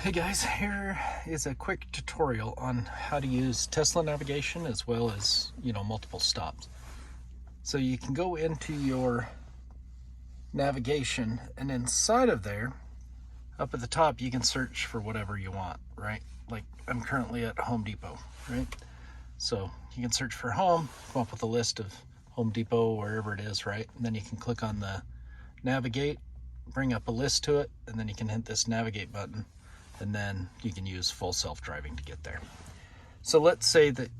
Hey guys, here is a quick tutorial on how to use Tesla navigation as well as, multiple stops. So you can go into your navigation, and inside of there, up at the top, you can search for whatever you want, right? Like I'm currently at Home Depot, right? So you can search for home, come up with a list of Home Depot, wherever it is, right? And then you can click on the navigate, bring up a list to it, and then you can hit this navigate button, and then you can use full self-driving to get there. So let's say that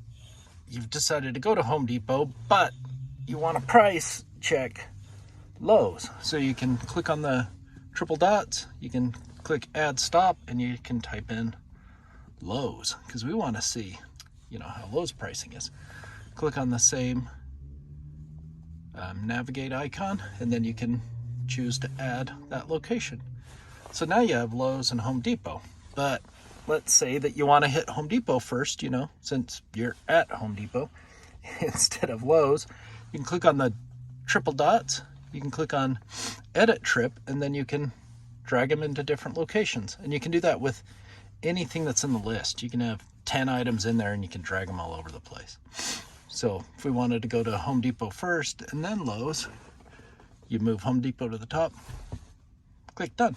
you've decided to go to Home Depot, but you want to price check Lowe's. So you can click on the triple dots, you can click add stop, and you can type in Lowe's because we want to see, how Lowe's pricing is. Click on the same navigate icon, and then you can choose to add that location. So now you have Lowe's and Home Depot, but let's say that you want to hit Home Depot first, since you're at Home Depot instead of Lowe's. You can click on the triple dots, you can click on edit trip, and then you can drag them into different locations. And you can do that with anything that's in the list. You can have 10 items in there and you can drag them all over the place. So if we wanted to go to Home Depot first and then Lowe's, you move Home Depot to the top, click done.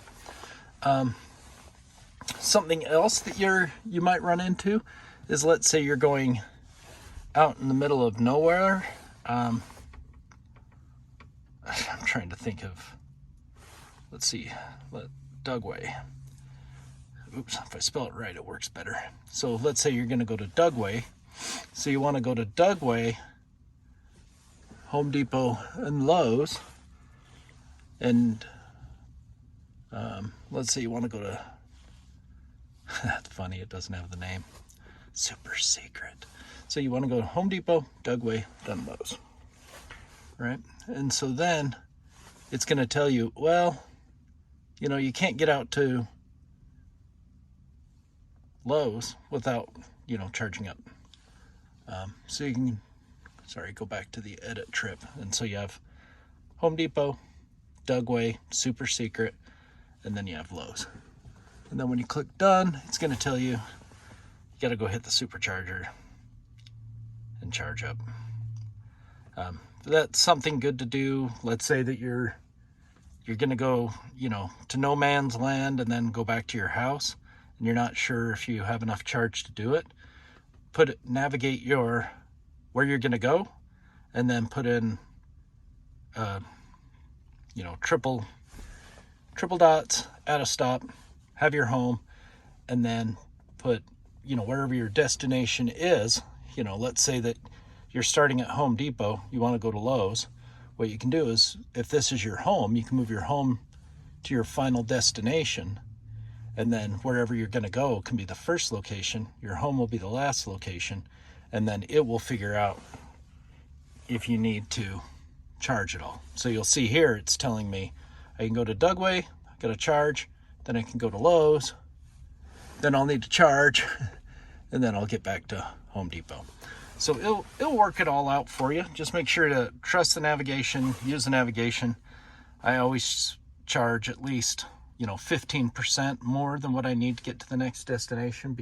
Something else that you might run into is, let's say you're going out in the middle of nowhere. I'm trying to think of, let's see, Dugway. Oops, if I spell it right, it works better. So let's say you're going to go to Dugway. So you want to go to Dugway, Home Depot, and Lowe's. And let's say you want to go to, that's funny, it doesn't have the name, super secret. So you want to go to Home Depot, Dugway, then Lowe's, right? And so then it's going to tell you, well, you can't get out to Lowe's without, charging up. So you can, go back to the edit trip. And so you have Home Depot, Dugway, super secret, and then you have Lowe's. And then when you click done, it's going to tell you got to go hit the supercharger and charge up. That's something good to do. Let's say that you're going to go, to no man's land and then go back to your house, and you're not sure if you have enough charge to do it. Navigate where you're going to go, and then put in, triple dots, add a stop, have your home, and then put, wherever your destination is. Let's say that you're starting at Home Depot, you want to go to Lowe's. What you can do is, if this is your home, you can move your home to your final destination, and then wherever you're going to go can be the first location, your home will be the last location, and then it will figure out if you need to charge it all. So you'll see here it's telling me I can go to Dugway, I got to charge, then I can go to Lowe's, then I'll need to charge, and then I'll get back to Home Depot. So it'll work it all out for you. Just make sure to trust the navigation, use the navigation. I always charge at least 15% more than what I need to get to the next destination,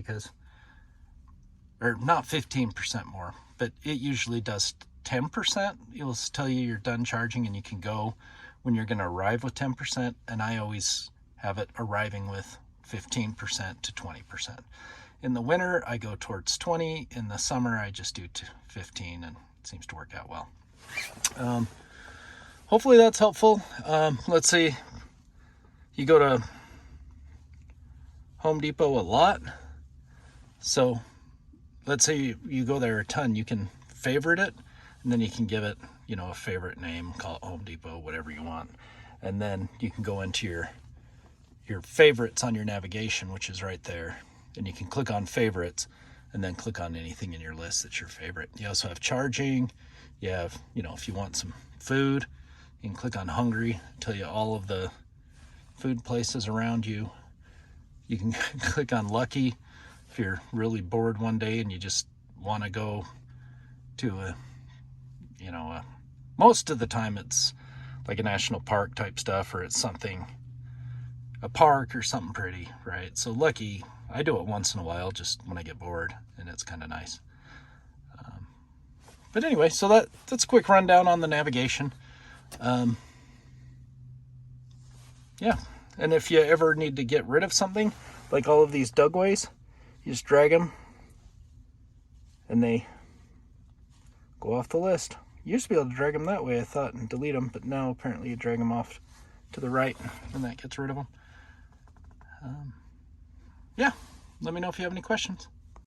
or not 15% more, but it usually does 10%. It'll tell you you're done charging and you can go when you're going to arrive with 10%, and I always have it arriving with 15% to 20%. In the winter, I go towards 20. In the summer, I just do 15, and it seems to work out well. Hopefully that's helpful. Let's say you go to Home Depot a lot. So let's say you go there a ton, you can favorite it, and then you can give it, a favorite name, call it Home Depot, whatever you want. And then you can go into your favorites on your navigation, which is right there. And you can click on favorites and then click on anything in your list that's your favorite. You also have charging. You have, if you want some food, you can click on hungry, tell you all of the food places around you. You can click on lucky if you're really bored one day and you just want to go to most of the time it's like a national park type stuff, or it's something a park or something pretty, right? So lucky, I do it once in a while, just when I get bored, and it's kind of nice. But anyway, so that's a quick rundown on the navigation. Yeah, and if you ever need to get rid of something, like all of these dugways, you just drag them, and they go off the list. You used to be able to drag them that way, I thought, and delete them, but now apparently you drag them off to the right, and that gets rid of them. Yeah, let me know if you have any questions.